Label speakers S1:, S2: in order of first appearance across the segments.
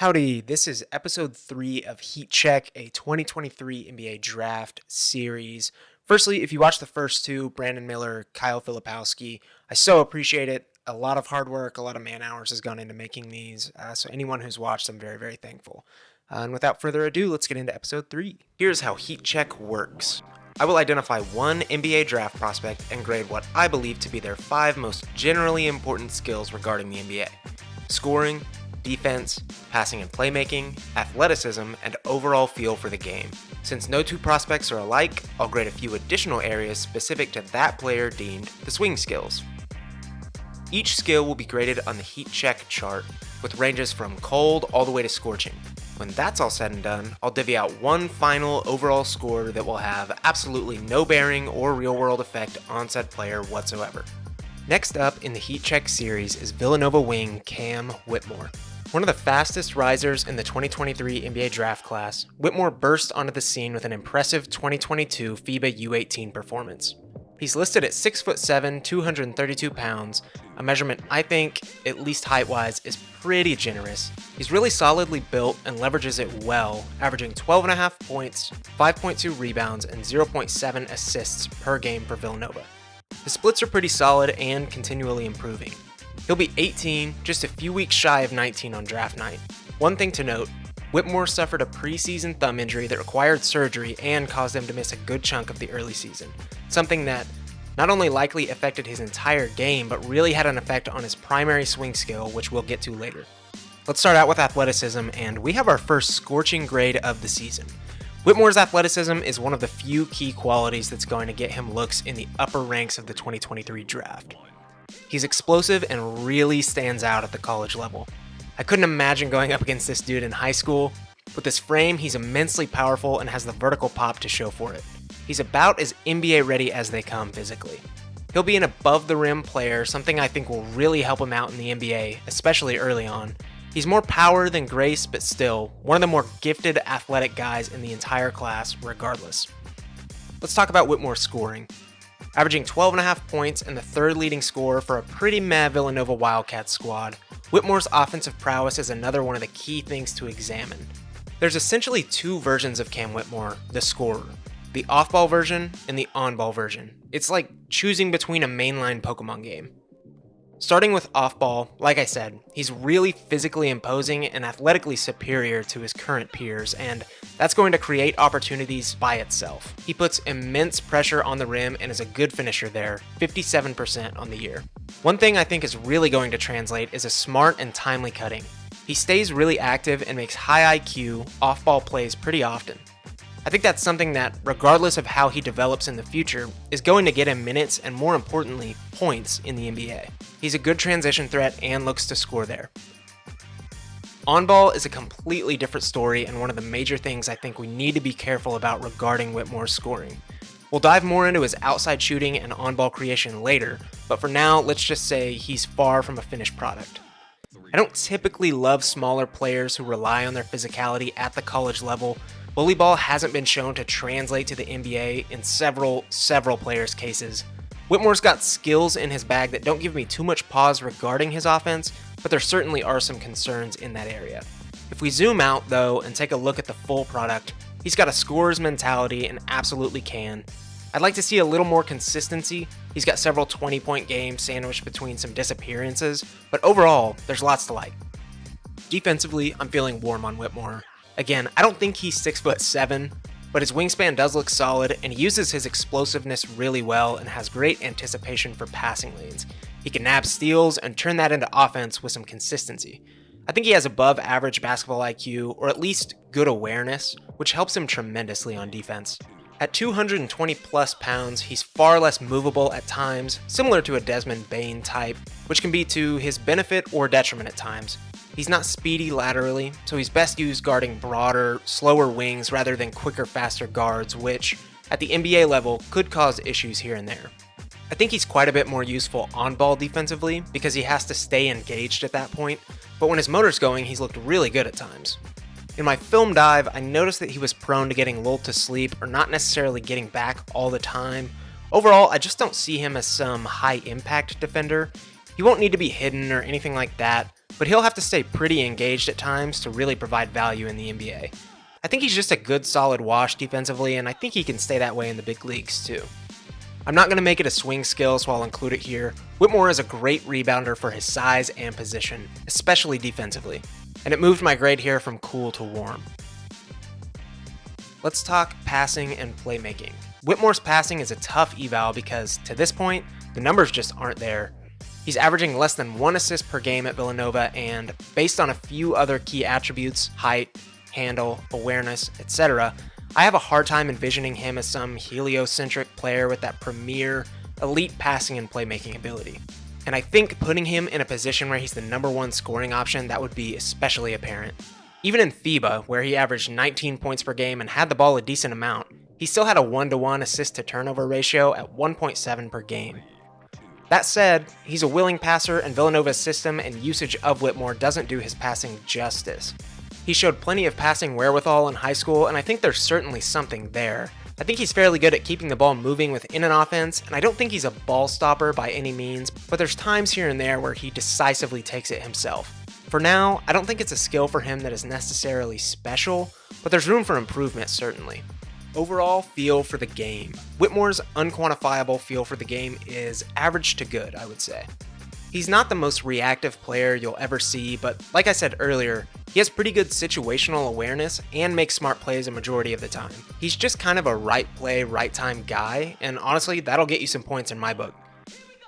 S1: Howdy, this is episode 3 of Heat Check, a 2023 NBA draft series. Firstly, if you watched the first two, Brandon Miller, Kyle Filipowski, I so appreciate it. A lot of hard work, a lot of man hours has gone into making these. So anyone who's watched, I'm very, very thankful. And without further ado, let's get into episode 3. Here's how Heat Check works. I will identify one NBA draft prospect and grade what I believe to be their 5 most generally important skills regarding the NBA. Scoring, defense, passing and playmaking, athleticism, and overall feel for the game. Since no two prospects are alike, I'll grade a few additional areas specific to that player deemed the swing skills. Each skill will be graded on the Heat Check chart, with ranges from cold all the way to scorching. When that's all said and done, I'll divvy out one final overall score that will have absolutely no bearing or real-world effect on said player whatsoever. Next up in the Heat Check series is Villanova wing Cam Whitmore. One of the fastest risers in the 2023 NBA draft class, Whitmore burst onto the scene with an impressive 2022 FIBA U18 performance. He's listed at 6'7", 232 pounds, a measurement I think, at least height-wise, is pretty generous. He's really solidly built and leverages it well, averaging 12.5 points, 5.2 rebounds, and 0.7 assists per game for Villanova. His splits are pretty solid and continually improving. He'll be 18, just a few weeks shy of 19 on draft night. One thing to note, Whitmore suffered a preseason thumb injury that required surgery and caused him to miss a good chunk of the early season, something that not only likely affected his entire game, but really had an effect on his primary swing skill, which we'll get to later. Let's start out with athleticism, and we have our first scorching grade of the season. Whitmore's athleticism is one of the few key qualities that's going to get him looks in the upper ranks of the 2023 draft. He's explosive and really stands out at the college level. I couldn't imagine going up against this dude in high school. With his frame, he's immensely powerful and has the vertical pop to show for it. He's about as NBA ready as they come physically. He'll be an above-the-rim player, something I think will really help him out in the NBA, especially early on. He's more power than grace, but still, one of the more gifted athletic guys in the entire class regardless. Let's talk about Whitmore's scoring. Averaging 12.5 points and the third leading scorer for a pretty meh Villanova Wildcats squad, Whitmore's offensive prowess is another one of the key things to examine. There's essentially two versions of Cam Whitmore, the scorer. The off-ball version and the on-ball version. It's like choosing between a mainline Pokemon game. Starting with off-ball, like I said, he's really physically imposing and athletically superior to his current peers, and that's going to create opportunities by itself. He puts immense pressure on the rim and is a good finisher there, 57% on the year. One thing I think is really going to translate is a smart and timely cutting. He stays really active and makes high IQ, off-ball plays pretty often. I think that's something that, regardless of how he develops in the future, is going to get him minutes and, more importantly, points in the NBA. He's a good transition threat and looks to score there. On-ball is a completely different story and one of the major things I think we need to be careful about regarding Whitmore's scoring. We'll dive more into his outside shooting and on-ball creation later, but for now, let's just say he's far from a finished product. I don't typically love smaller players who rely on their physicality at the college level. Bully ball hasn't been shown to translate to the NBA in several players' cases. Whitmore's got skills in his bag that don't give me too much pause regarding his offense, but there certainly are some concerns in that area. If we zoom out, though, and take a look at the full product, he's got a scorer's mentality and absolutely can. I'd like to see a little more consistency. He's got several 20-point games sandwiched between some disappearances, but overall, there's lots to like. Defensively, I'm feeling warm on Whitmore. Again, I don't think he's 6'7", but his wingspan does look solid, and he uses his explosiveness really well and has great anticipation for passing lanes. He can nab steals and turn that into offense with some consistency. I think he has above average basketball IQ, or at least good awareness, which helps him tremendously on defense. At 220 plus pounds, he's far less movable at times, similar to a Desmond Bane type, which can be to his benefit or detriment at times. He's not speedy laterally, so he's best used guarding broader, slower wings rather than quicker, faster guards, which, at the NBA level, could cause issues here and there. I think he's quite a bit more useful on-ball defensively because he has to stay engaged at that point, but when his motor's going, he's looked really good at times. In my film dive, I noticed that he was prone to getting lulled to sleep or not necessarily getting back all the time. Overall, I just don't see him as some high-impact defender. He won't need to be hidden or anything like that, but he'll have to stay pretty engaged at times to really provide value in the NBA. I think he's just a good solid wash defensively, and I think he can stay that way in the big leagues too. I'm not going to make it a swing skill, so I'll include it here. Whitmore is a great rebounder for his size and position, especially defensively, and it moved my grade here from cool to warm. Let's talk passing and playmaking. Whitmore's passing is a tough eval because, to this point, the numbers just aren't there. He's averaging less than 1 assist per game at Villanova, and based on a few other key attributes, height, handle, awareness, etc., I have a hard time envisioning him as some heliocentric player with that premier, elite passing and playmaking ability. And I think putting him in a position where he's the number one scoring option, that would be especially apparent. Even in FIBA, where he averaged 19 points per game and had the ball a decent amount, he still had a 1-to-1 assist-to-turnover ratio at 1.7 per game. That said, he's a willing passer, and Villanova's system and usage of Whitmore doesn't do his passing justice. He showed plenty of passing wherewithal in high school, and I think there's certainly something there. I think he's fairly good at keeping the ball moving within an offense, and I don't think he's a ball stopper by any means, but there's times here and there where he decisively takes it himself. For now, I don't think it's a skill for him that is necessarily special, but there's room for improvement certainly. Overall feel for the game. Whitmore's unquantifiable feel for the game is average to good, I would say. He's not the most reactive player you'll ever see, but like I said earlier, he has pretty good situational awareness and makes smart plays a majority of the time. He's just kind of a right play, right time guy, and honestly, that'll get you some points in my book.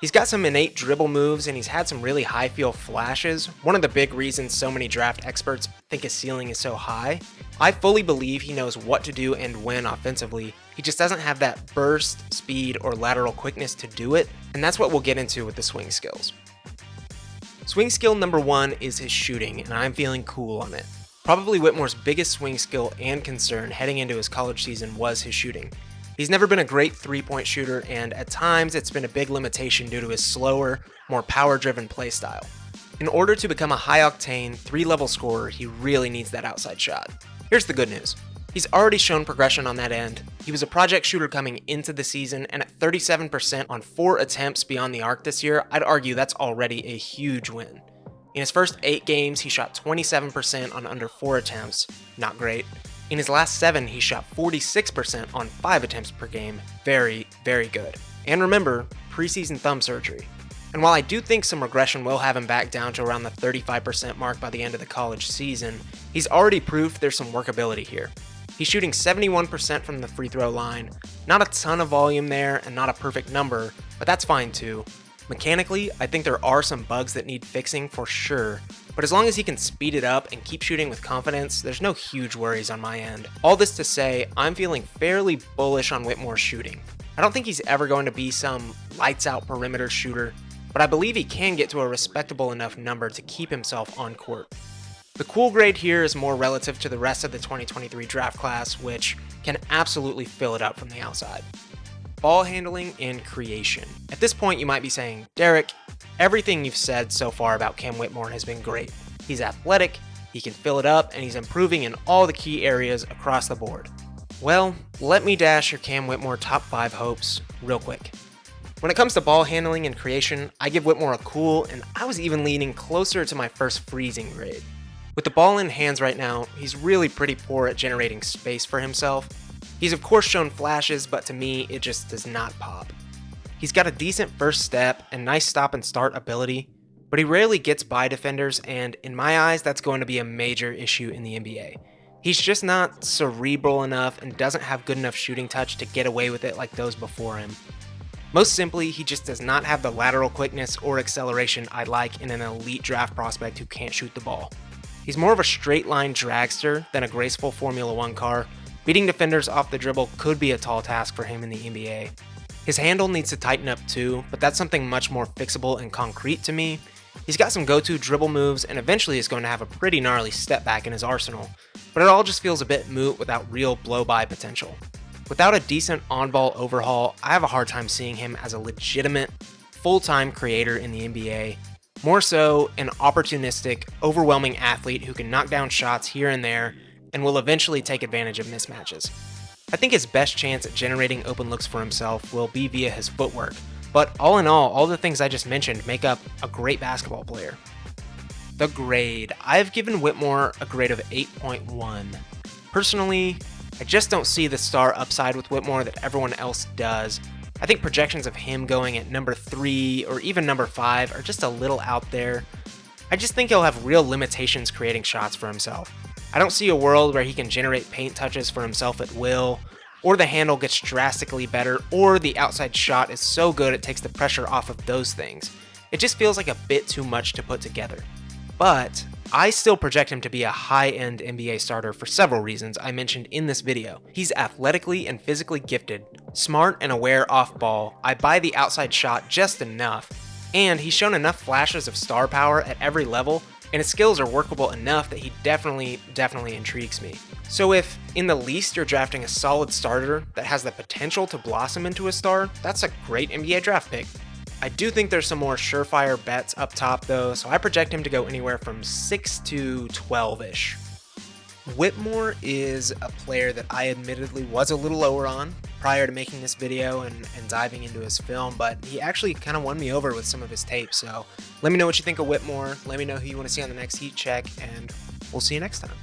S1: He's got some innate dribble moves, and he's had some really high feel flashes, one of the big reasons so many draft experts think his ceiling is so high. I fully believe he knows what to do and when offensively, he just doesn't have that burst, speed, or lateral quickness to do it, and that's what we'll get into with the swing skills. Swing skill number 1 is his shooting, and I'm feeling cool on it. Probably Whitmore's biggest swing skill and concern heading into his college season was his shooting. He's never been a great three-point shooter, and at times it's been a big limitation due to his slower, more power-driven play style. In order to become a high-octane, 3-level scorer, he really needs that outside shot. Here's the good news. He's already shown progression on that end. He was a project shooter coming into the season, and at 37% on 4 attempts beyond the arc this year, I'd argue that's already a huge win. In his first 8 games, he shot 27% on under 4 attempts. Not great. In his last 7, he shot 46% on 5 attempts per game. Very, very good. And remember, preseason thumb surgery. And while I do think some regression will have him back down to around the 35% mark by the end of the college season, he's already proved there's some workability here. He's shooting 71% from the free throw line. Not a ton of volume there and not a perfect number, but that's fine too. Mechanically, I think there are some bugs that need fixing for sure, but as long as he can speed it up and keep shooting with confidence, there's no huge worries on my end. All this to say, I'm feeling fairly bullish on Whitmore's shooting. I don't think he's ever going to be some lights out perimeter shooter, but I believe he can get to a respectable enough number to keep himself on court. The cool grade here is more relative to the rest of the 2023 draft class, which can absolutely fill it up from the outside. Ball handling and creation. At this point, you might be saying, Derek, everything you've said so far about Cam Whitmore has been great. He's athletic, he can fill it up, and he's improving in all the key areas across the board. Well, let me dash your Cam Whitmore top 5 hopes real quick. When it comes to ball handling and creation, I give Whitmore a cool, and I was even leaning closer to my first freezing grade. With the ball in hands right now, he's really pretty poor at generating space for himself. He's of course shown flashes, but to me, it just does not pop. He's got a decent first step and nice stop and start ability, but he rarely gets by defenders, and in my eyes, that's going to be a major issue in the NBA. He's just not cerebral enough and doesn't have good enough shooting touch to get away with it like those before him. Most simply, he just does not have the lateral quickness or acceleration I like in an elite draft prospect who can't shoot the ball. He's more of a straight line dragster than a graceful Formula 1 car. Beating defenders off the dribble could be a tall task for him in the NBA. His handle needs to tighten up too, but that's something much more fixable and concrete to me. He's got some go-to dribble moves and eventually is going to have a pretty gnarly step back in his arsenal, but it all just feels a bit moot without real blow-by potential. Without a decent on-ball overhaul, I have a hard time seeing him as a legitimate, full-time creator in the NBA. More so, an opportunistic, overwhelming athlete who can knock down shots here and there and will eventually take advantage of mismatches. I think his best chance at generating open looks for himself will be via his footwork, but all in all the things I just mentioned make up a great basketball player. The grade. I've given Whitmore a grade of 8.1. Personally, I just don't see the star upside with Whitmore that everyone else does. I think projections of him going at number 3 or even number 5 are just a little out there. I just think he'll have real limitations creating shots for himself. I don't see a world where he can generate paint touches for himself at will, or the handle gets drastically better, or the outside shot is so good it takes the pressure off of those things. It just feels like a bit too much to put together. But I still project him to be a high-end NBA starter for several reasons I mentioned in this video. He's athletically and physically gifted, smart and aware off ball. I buy the outside shot just enough, and he's shown enough flashes of star power at every level, and his skills are workable enough that he definitely intrigues me. So if, in the least, you're drafting a solid starter that has the potential to blossom into a star, that's a great NBA draft pick. I do think there's some more surefire bets up top though, so I project him to go anywhere from 6 to 12-ish. Whitmore is a player that I admittedly was a little lower on prior to making this video and diving into his film, but he actually kind of won me over with some of his tape. So let me know what you think of Whitmore. Let me know who you want to see on the next Heat Check, and we'll see you next time.